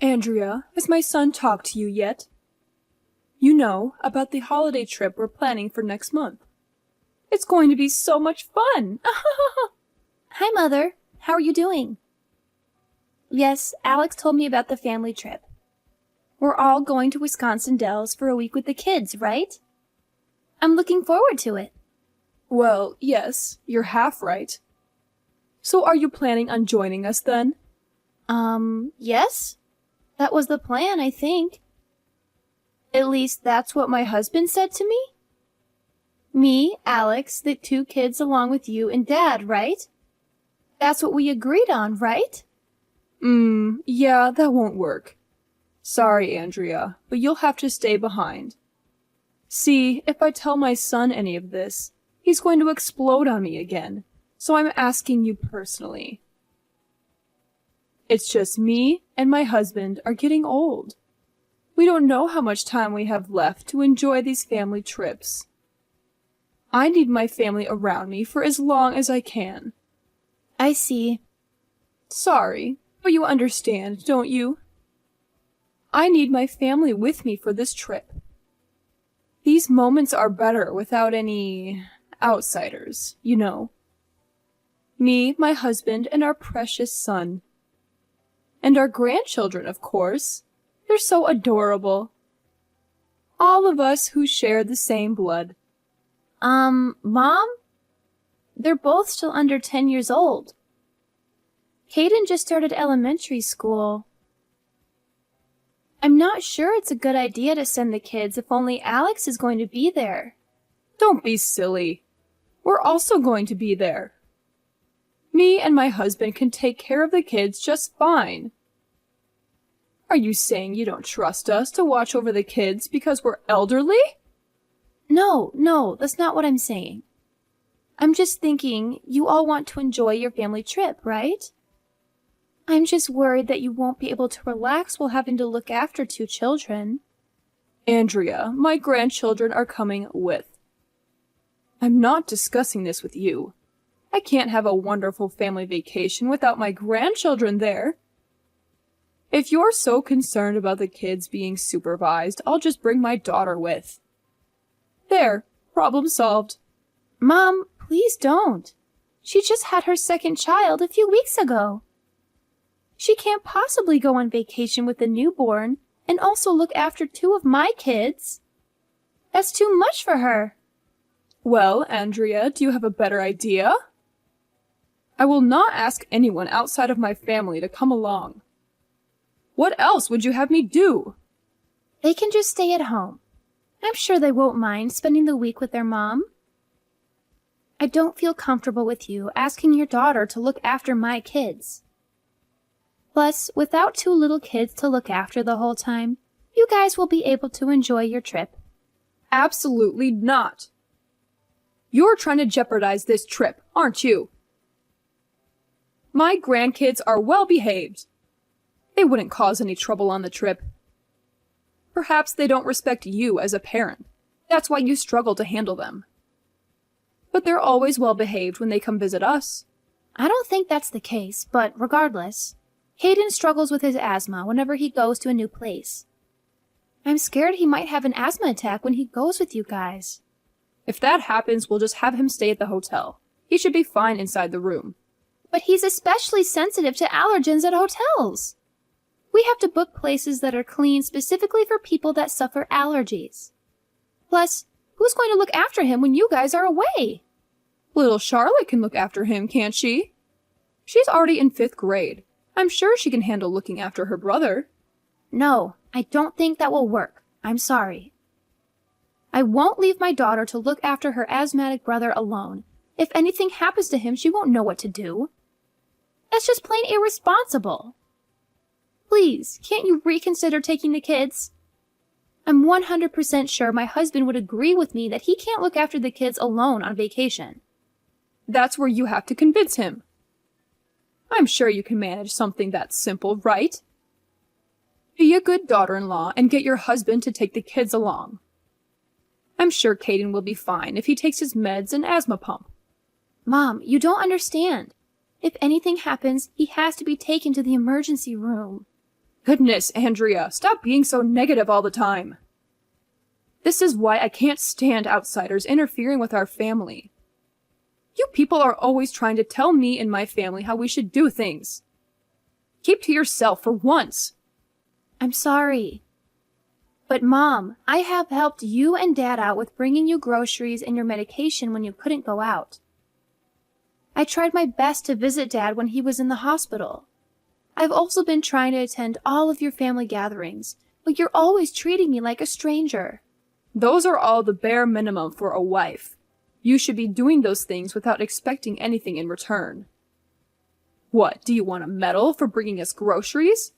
Andrea, has my son talked to you yet? You know, about the holiday trip we're planning for next month. It's going to be so much fun! Hi, Mother. How are you doing? Yes, Alex told me about the family trip. We're all going to Wisconsin Dells for a week with the kids, right? I'm looking forward to it. Well, yes, you're half right. So are you planning on joining us then? Yes? That was the plan, I think. At least that's what my husband said to me. Me, Alex, the 2 kids along with you and Dad, right? That's what we agreed on, right? Yeah, that won't work. Sorry, Andrea, but you'll have to stay behind. See, if I tell my son any of this, he's going to explode on me again, so I'm asking you personally. It's just me and my husband are getting old. We don't know how much time we have left to enjoy these family trips. I need my family around me for as long as I can. I see. Sorry, but you understand, don't you? I need my family with me for this trip. These moments are better without any outsiders, you know. Me, my husband, and our precious son. And our grandchildren, of course. They're so adorable. All of us who share the same blood. Mom? They're both still under 10 years old. Caden just started elementary school. I'm not sure it's a good idea to send the kids if only Alex is going to be there. Don't be silly. We're also going to be there. Me and my husband can take care of the kids just fine. Are you saying you don't trust us to watch over the kids because we're elderly? No, that's not what I'm saying. I'm just thinking you all want to enjoy your family trip, right? I'm just worried that you won't be able to relax while having to look after 2 children. Andrea, my grandchildren are coming with. I'm not discussing this with you. I can't have a wonderful family vacation without my grandchildren there. If you're so concerned about the kids being supervised, I'll just bring my daughter with. There, problem solved. Mom, please don't. She just had her 2nd child a few weeks ago. She can't possibly go on vacation with a newborn and also look after 2 of my kids. That's too much for her. Well, Andrea, do you have a better idea? I will not ask anyone outside of my family to come along. What else would you have me do? They can just stay at home. I'm sure they won't mind spending the week with their mom. I don't feel comfortable with you asking your daughter to look after my kids. Plus, without 2 little kids to look after the whole time, you guys will be able to enjoy your trip. Absolutely not. You're trying to jeopardize this trip, aren't you? My grandkids are well behaved. They wouldn't cause any trouble on the trip. Perhaps they don't respect you as a parent. That's why you struggle to handle them. But they're always well behaved when they come visit us. I don't think that's the case, but regardless, Caden struggles with his asthma whenever he goes to a new place. I'm scared he might have an asthma attack when he goes with you guys. If that happens, we'll just have him stay at the hotel. He should be fine inside the room. But he's especially sensitive to allergens at hotels. We have to book places that are clean specifically for people that suffer allergies. Plus, who's going to look after him when you guys are away? Little Charlotte can look after him, can't she? She's already in 5th grade. I'm sure she can handle looking after her brother. No, I don't think that will work. I'm sorry. I won't leave my daughter to look after her asthmatic brother alone. If anything happens to him, she won't know what to do. That's just plain irresponsible. Please, can't you reconsider taking the kids? I'm 100% sure my husband would agree with me that he can't look after the kids alone on vacation. That's where you have to convince him. I'm sure you can manage something that simple, right? Be a good daughter-in-law and get your husband to take the kids along. I'm sure Caden will be fine if he takes his meds and asthma pump. Mom, you don't understand. If anything happens, he has to be taken to the emergency room. Goodness, Andrea, stop being so negative all the time. This is why I can't stand outsiders interfering with our family. You people are always trying to tell me and my family how we should do things. Keep to yourself for once. I'm sorry. But Mom, I have helped you and Dad out with bringing you groceries and your medication when you couldn't go out. I tried my best to visit Dad when he was in the hospital. I've also been trying to attend all of your family gatherings, but you're always treating me like a stranger. Those are all the bare minimum for a wife. You should be doing those things without expecting anything in return. What, do you want a medal for bringing us groceries?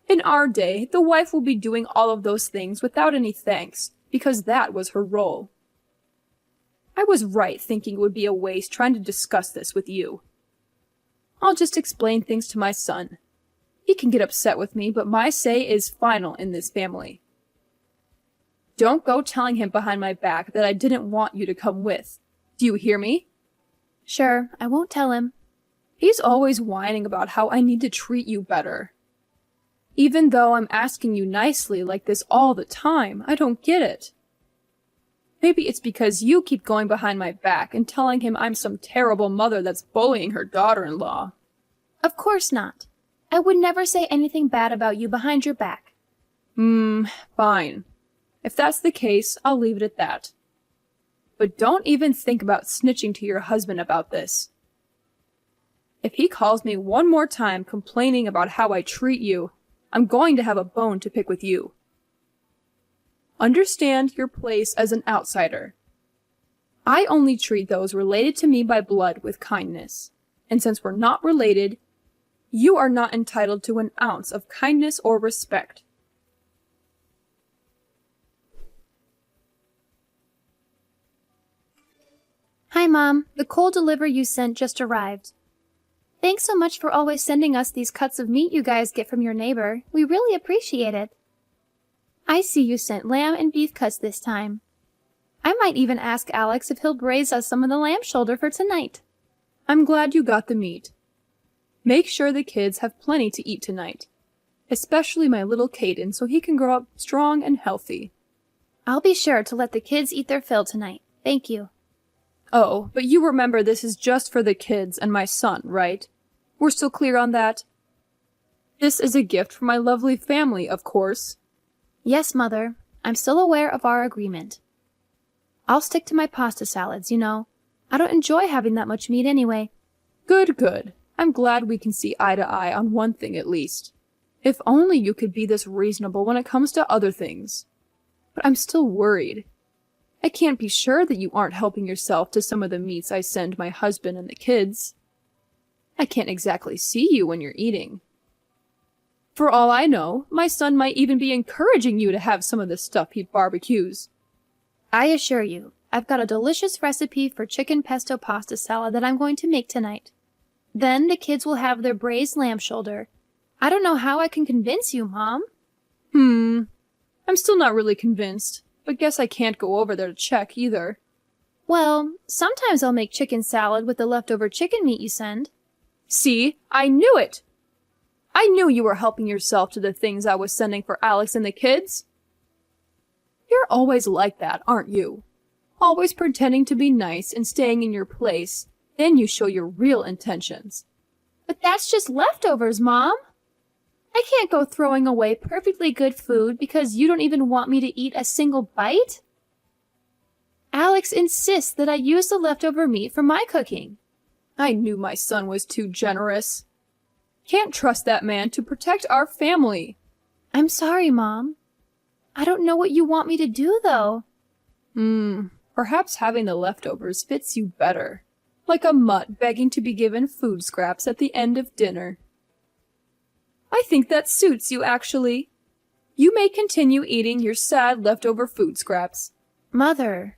In our day, the wife will be doing all of those things without any thanks, because that was her role. I was right thinking it would be a waste trying to discuss this with you. I'll just explain things to my son. He can get upset with me, but my say is final in this family. Don't go telling him behind my back that I didn't want you to come with. Do you hear me? Sure, I won't tell him. He's always whining about how I need to treat you better. Even though I'm asking you nicely like this all the time, I don't get it. Maybe it's because you keep going behind my back and telling him I'm some terrible mother that's bullying her daughter-in-law. Of course not. I would never say anything bad about you behind your back. Fine. If that's the case, I'll leave it at that. But don't even think about snitching to your husband about this. If he calls me one more time complaining about how I treat you, I'm going to have a bone to pick with you. Understand your place as an outsider. I only treat those related to me by blood with kindness, and since we're not related, you are not entitled to an ounce of kindness or respect. Hi, Mom. The coal delivery you sent just arrived. Thanks so much for always sending us these cuts of meat you guys get from your neighbor. We really appreciate it. I see you sent lamb and beef cuts this time. I might even ask Alex if he'll braise us some of the lamb shoulder for tonight. I'm glad you got the meat. Make sure the kids have plenty to eat tonight, especially my little Caden so he can grow up strong and healthy. I'll be sure to let the kids eat their fill tonight. Thank you. Oh, but you remember this is just for the kids and my son, right? We're still clear on that? This is a gift from my lovely family, of course. Yes, Mother. I'm still aware of our agreement. I'll stick to my pasta salads, you know. I don't enjoy having that much meat anyway. Good, good. I'm glad we can see eye to eye on one thing at least. If only you could be this reasonable when it comes to other things. But I'm still worried. I can't be sure that you aren't helping yourself to some of the meats I send my husband and the kids. I can't exactly see you when you're eating. For all I know, my son might even be encouraging you to have some of the stuff he barbecues. I assure you, I've got a delicious recipe for chicken pesto pasta salad that I'm going to make tonight. Then the kids will have their braised lamb shoulder. I don't know how I can convince you, Mom. I'm still not really convinced, but guess I can't go over there to check either. Well, sometimes I'll make chicken salad with the leftover chicken meat you send. See, I knew it! I knew you were helping yourself to the things I was sending for Alex and the kids. You're always like that, aren't you? Always pretending to be nice and staying in your place, then you show your real intentions. But that's just leftovers, Mom. I can't go throwing away perfectly good food because you don't even want me to eat a single bite. Alex insists that I use the leftover meat for my cooking. I knew my son was too generous. Can't trust that man to protect our family. I'm sorry, Mom. I don't know what you want me to do, though. Perhaps having the leftovers fits you better. Like a mutt begging to be given food scraps at the end of dinner. I think that suits you, actually. You may continue eating your sad leftover food scraps. Mother.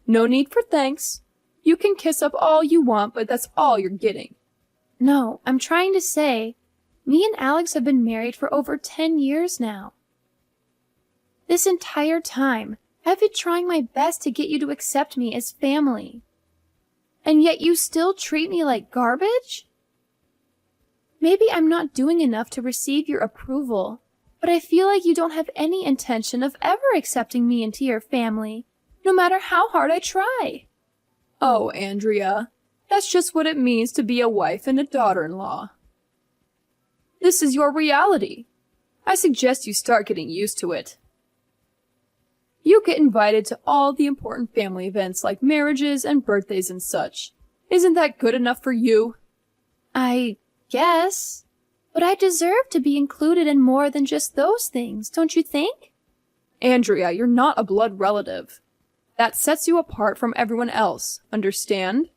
No need for thanks. You can kiss up all you want, but that's all you're getting. No, I'm trying to say, me and Alex have been married for over 10 years now. This entire time, I've been trying my best to get you to accept me as family. And yet you still treat me like garbage? Maybe I'm not doing enough to receive your approval, but I feel like you don't have any intention of ever accepting me into your family, no matter how hard I try. Oh, Andrea, that's just what it means to be a wife and a daughter-in-law. This is your reality. I suggest you start getting used to it. You get invited to all the important family events like marriages and birthdays and such. Isn't that good enough for you? I guess. But I deserve to be included in more than just those things, don't you think? Andrea, you're not a blood relative. That sets you apart from everyone else, understand?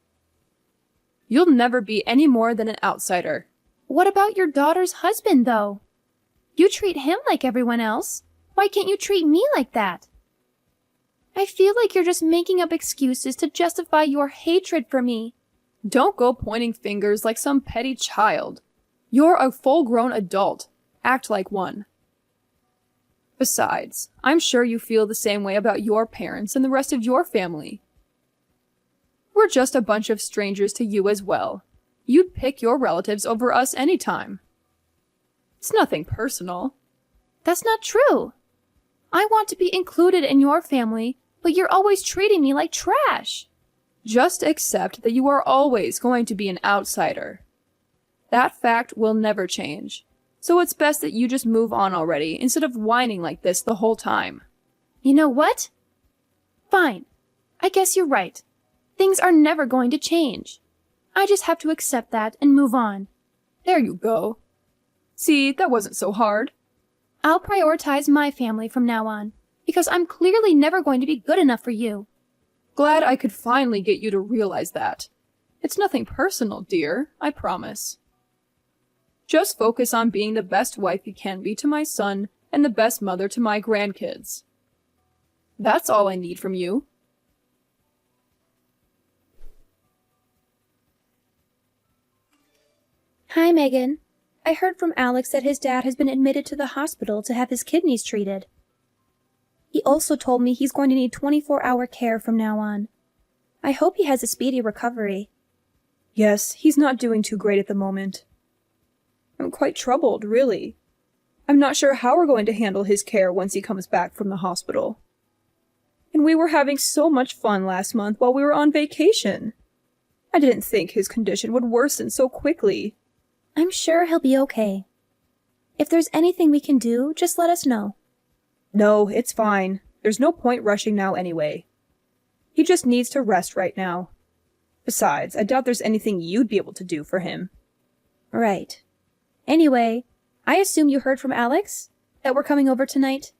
You'll never be any more than an outsider. What about your daughter's husband, though? You treat him like everyone else. Why can't you treat me like that? I feel like you're just making up excuses to justify your hatred for me. Don't go pointing fingers like some petty child. You're a full-grown adult. Act like one. Besides, I'm sure you feel the same way about your parents and the rest of your family. We're just a bunch of strangers to you as well. You'd pick your relatives over us anytime. It's nothing personal. That's not true. I want to be included in your family, but you're always treating me like trash. Just accept that you are always going to be an outsider. That fact will never change. So it's best that you just move on already instead of whining like this the whole time. You know what? Fine. I guess you're right. Things are never going to change. I just have to accept that and move on. There you go. See, that wasn't so hard. I'll prioritize my family from now on, because I'm clearly never going to be good enough for you. Glad I could finally get you to realize that. It's nothing personal, dear, I promise. Just focus on being the best wife you can be to my son and the best mother to my grandkids. That's all I need from you. Hi, Megan. I heard from Alex that his dad has been admitted to the hospital to have his kidneys treated. He also told me he's going to need 24-hour care from now on. I hope he has a speedy recovery. Yes, he's not doing too great at the moment. I'm quite troubled, really. I'm not sure how we're going to handle his care once he comes back from the hospital. And we were having so much fun last month while we were on vacation. I didn't think his condition would worsen so quickly. I'm sure he'll be okay. If there's anything we can do, just let us know. No, it's fine. There's no point rushing now anyway. He just needs to rest right now. Besides, I doubt there's anything you'd be able to do for him. Right. Anyway, I assume you heard from Alex? That we're coming over tonight?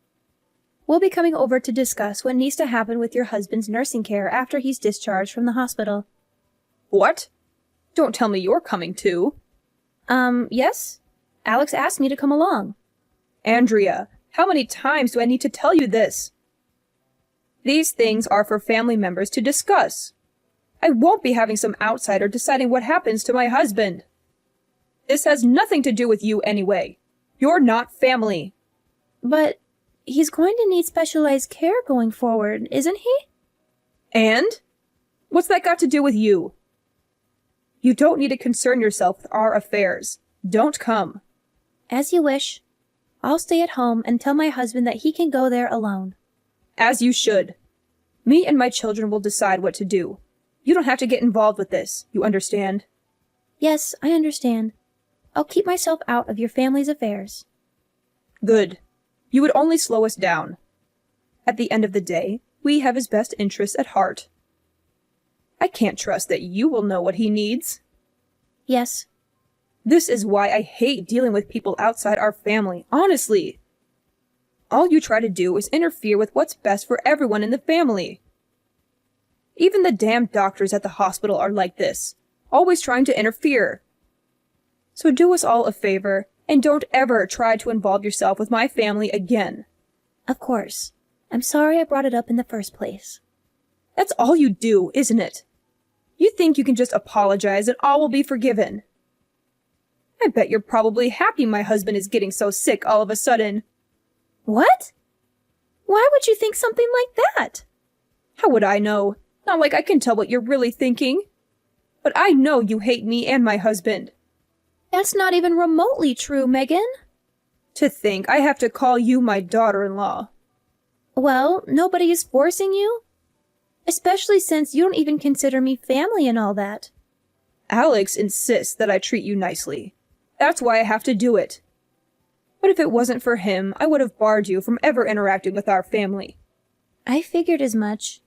We'll be coming over to discuss what needs to happen with your husband's nursing care after he's discharged from the hospital. What? Don't tell me you're coming too. Yes? Alex asked me to come along. Andrea, how many times do I need to tell you this? These things are for family members to discuss. I won't be having some outsider deciding what happens to my husband. This has nothing to do with you anyway. You're not family. But he's going to need specialized care going forward, isn't he? And? What's that got to do with you? You don't need to concern yourself with our affairs. Don't come. As you wish. I'll stay at home and tell my husband that he can go there alone. As you should. Me and my children will decide what to do. You don't have to get involved with this. You understand? Yes, I understand. I'll keep myself out of your family's affairs. Good. You would only slow us down. At the end of the day, we have his best interests at heart. I can't trust that you will know what he needs. Yes. This is why I hate dealing with people outside our family, honestly. All you try to do is interfere with what's best for everyone in the family. Even the damn doctors at the hospital are like this, always trying to interfere. So do us all a favor, and don't ever try to involve yourself with my family again. Of course. I'm sorry I brought it up in the first place. That's all you do, isn't it? You think you can just apologize and all will be forgiven. I bet you're probably happy my husband is getting so sick all of a sudden. What? Why would you think something like that? How would I know? Not like I can tell what you're really thinking. But I know you hate me and my husband. That's not even remotely true, Megan. To think I have to call you my daughter-in-law. Well, nobody is forcing you. Especially since you don't even consider me family and all that. Alex insists that I treat you nicely. That's why I have to do it. But if it wasn't for him, I would have barred you from ever interacting with our family. I figured as much.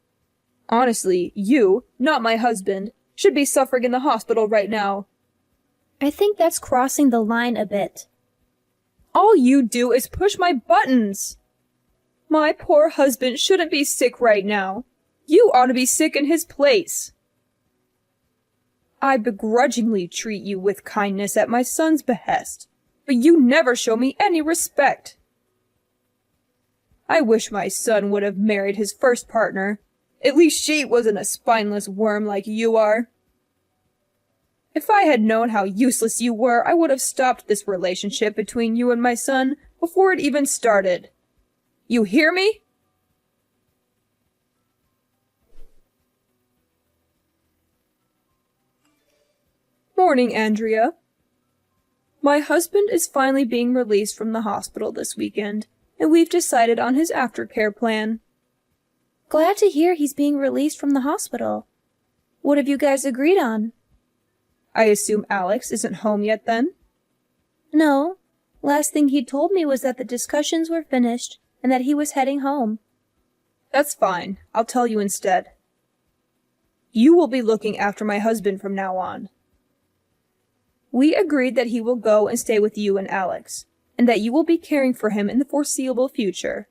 Honestly, you, not my husband, should be suffering in the hospital right now. I think that's crossing the line a bit. All you do is push my buttons. My poor husband shouldn't be sick right now. You ought to be sick in his place. I begrudgingly treat you with kindness at my son's behest, but you never show me any respect. I wish my son would have married his first partner. At least she wasn't a spineless worm like you are. If I had known how useless you were, I would have stopped this relationship between you and my son before it even started. You hear me? Morning, Andrea. My husband is finally being released from the hospital this weekend, and we've decided on his aftercare plan. Glad to hear he's being released from the hospital. What have you guys agreed on? I assume Alex isn't home yet then? No. Last thing he told me was that the discussions were finished and that he was heading home. That's fine. I'll tell you instead. You will be looking after my husband from now on. We agreed that he will go and stay with you and Alex, and that you will be caring for him in the foreseeable future.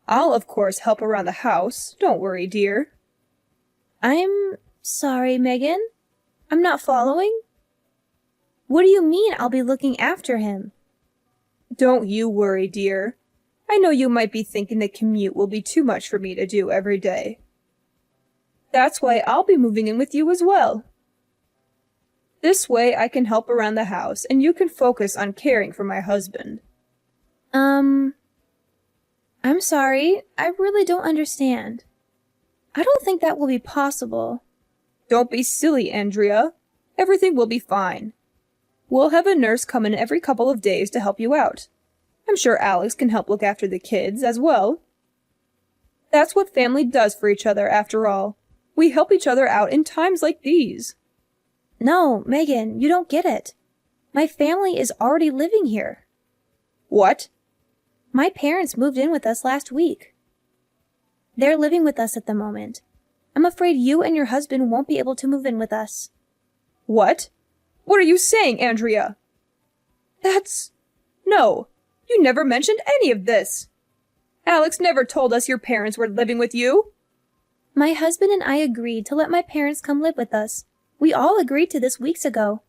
I'll, of course, help around the house. Don't worry, dear. I'm sorry, Megan. I'm not following. What do you mean I'll be looking after him? Don't you worry, dear. I know you might be thinking the commute will be too much for me to do every day. That's why I'll be moving in with you as well. This way I can help around the house and you can focus on caring for my husband. I'm sorry. I really don't understand. I don't think that will be possible. Don't be silly, Andrea. Everything will be fine. We'll have a nurse come in every couple of days to help you out. I'm sure Alex can help look after the kids as well. That's what family does for each other, after all. We help each other out in times like these. No, Megan, you don't get it. My family is already living here. What? My parents moved in with us last week. They're living with us at the moment. I'm afraid you and your husband won't be able to move in with us. What? What are you saying, Andrea? No, you never mentioned any of this. Alex never told us your parents were living with you. My husband and I agreed to let my parents come live with us. We all agreed to this weeks ago.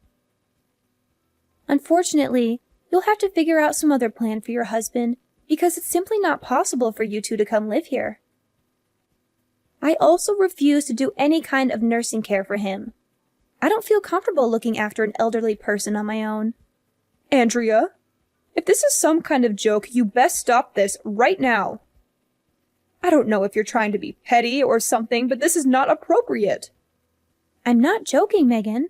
Unfortunately, you'll have to figure out some other plan for your husband because it's simply not possible for you two to come live here. I also refuse to do any kind of nursing care for him. I don't feel comfortable looking after an elderly person on my own. Andrea, if this is some kind of joke, you best stop this right now. I don't know if you're trying to be petty or something, but this is not appropriate. I'm not joking, Megan.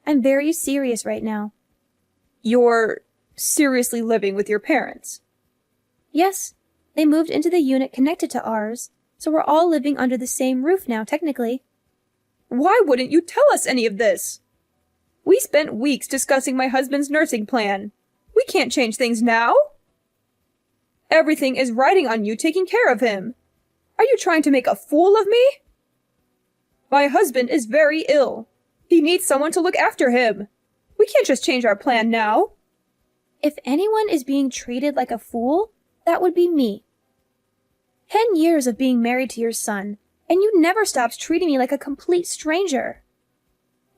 I'm very serious right now. You're seriously living with your parents? Yes, they moved into the unit connected to ours, so we're all living under the same roof now, technically. Why wouldn't you tell us any of this? We spent weeks discussing my husband's nursing plan. We can't change things now. Everything is riding on you taking care of him. Are you trying to make a fool of me? My husband is very ill. He needs someone to look after him. We can't just change our plan now. If anyone is being treated like a fool, that would be me. 10 years of being married to your son, and you never stopped treating me like a complete stranger.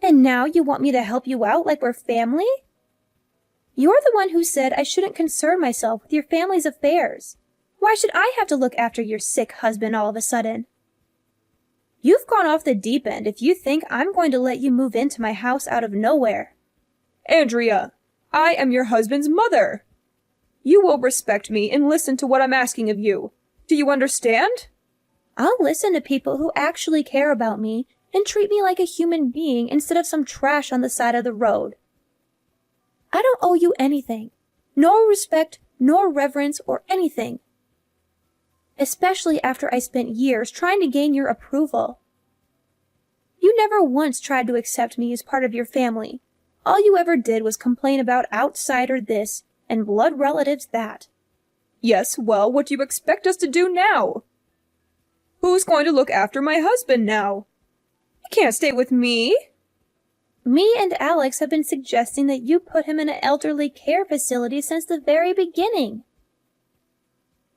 And now you want me to help you out like we're family? You're the one who said I shouldn't concern myself with your family's affairs. Why should I have to look after your sick husband all of a sudden? You've gone off the deep end if you think I'm going to let you move into my house out of nowhere. Andrea, I am your husband's mother. You will respect me and listen to what I'm asking of you. Do you understand? I'll listen to people who actually care about me and treat me like a human being instead of some trash on the side of the road. I don't owe you anything. No respect, nor reverence, or anything. Especially after I spent years trying to gain your approval. You never once tried to accept me as part of your family. All you ever did was complain about outsider this and blood relatives that. Yes, well, what do you expect us to do now? Who's going to look after my husband now? He can't stay with me. Me and Alex have been suggesting that you put him in an elderly care facility since the very beginning.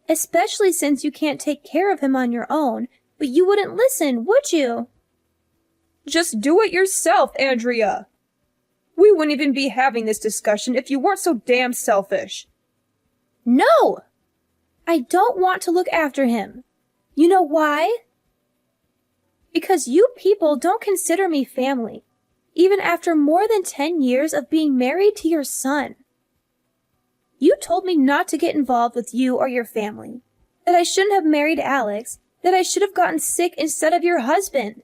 Especially since you can't take care of him on your own, but you wouldn't listen, would you? Just do it yourself, Andrea. We wouldn't even be having this discussion if you weren't so damn selfish. No! I don't want to look after him. You know why? Because you people don't consider me family, even after more than 10 years of being married to your son. You told me not to get involved with you or your family, that I shouldn't have married Alex, that I should have gotten sick instead of your husband.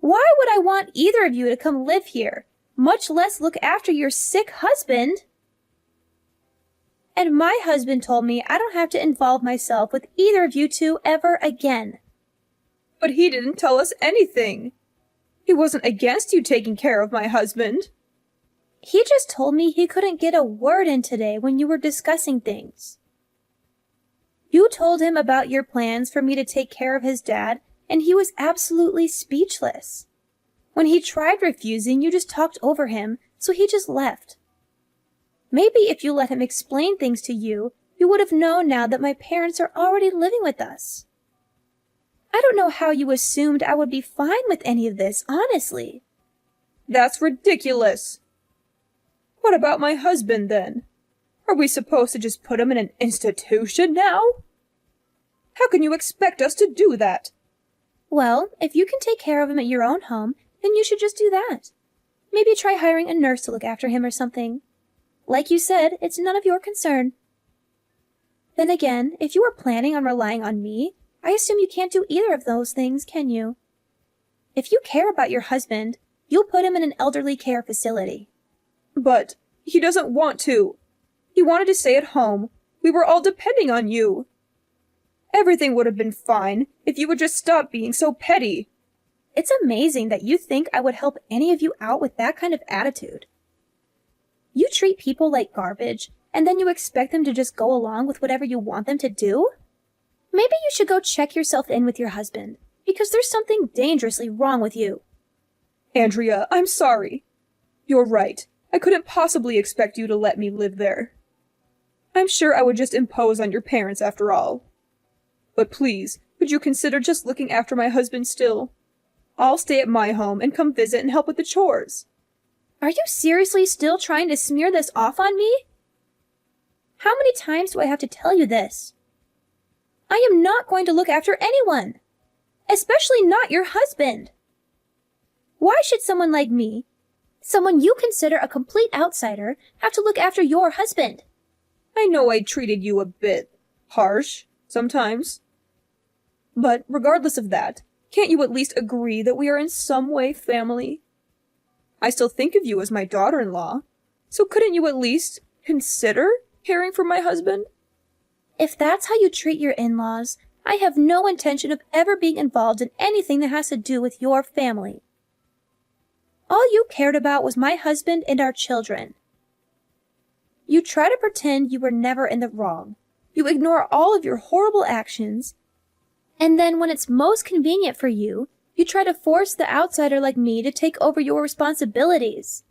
Why would I want either of you to come live here, much less look after your sick husband? And my husband told me I don't have to involve myself with either of you two ever again. But he didn't tell us anything. He wasn't against you taking care of my husband. He just told me he couldn't get a word in today when you were discussing things. You told him about your plans for me to take care of his dad, and he was absolutely speechless. When he tried refusing, you just talked over him, so he just left. Maybe if you let him explain things to you, you would have known now that my parents are already living with us. I don't know how you assumed I would be fine with any of this, honestly. That's ridiculous. What about my husband, then? Are we supposed to just put him in an institution now? How can you expect us to do that? Well, if you can take care of him at your own home, then you should just do that. Maybe try hiring a nurse to look after him or something. Like you said, it's none of your concern. Then again, if you are planning on relying on me, I assume you can't do either of those things, can you? If you care about your husband, you'll put him in an elderly care facility. But he doesn't want to. He wanted to stay at home. We were all depending on you. Everything would have been fine if you would just stop being so petty. It's amazing that you think I would help any of you out with that kind of attitude. You treat people like garbage, and then you expect them to just go along with whatever you want them to do? Maybe you should go check yourself in with your husband, because there's something dangerously wrong with you. Andrea, I'm sorry. You're right. I couldn't possibly expect you to let me live there. I'm sure I would just impose on your parents after all. But please, would you consider just looking after my husband still? I'll stay at my home and come visit and help with the chores. Are you seriously still trying to smear this off on me? How many times do I have to tell you this? I am not going to look after anyone, especially not your husband. Why should someone like me, someone you consider a complete outsider, have to look after your husband? I know I treated you a bit harsh sometimes. But regardless of that, can't you at least agree that we are in some way family? I still think of you as my daughter-in-law, so couldn't you at least consider caring for my husband? If that's how you treat your in-laws, I have no intention of ever being involved in anything that has to do with your family. All you cared about was my husband and our children. You try to pretend you were never in the wrong. You ignore all of your horrible actions, and then when it's most convenient for you, you try to force the outsider like me to take over your responsibilities.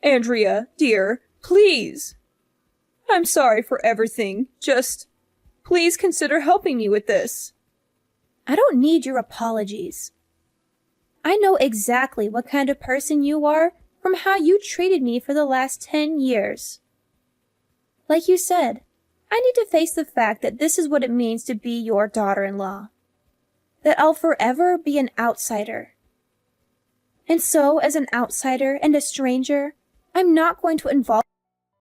Andrea, dear, please. I'm sorry for everything. Just, please consider helping me with this. I don't need your apologies. I know exactly what kind of person you are from how you treated me for the last 10 years. Like you said, I need to face the fact that this is what it means to be your daughter-in-law. That I'll forever be an outsider. And so, as an outsider and a stranger, I'm not going to involve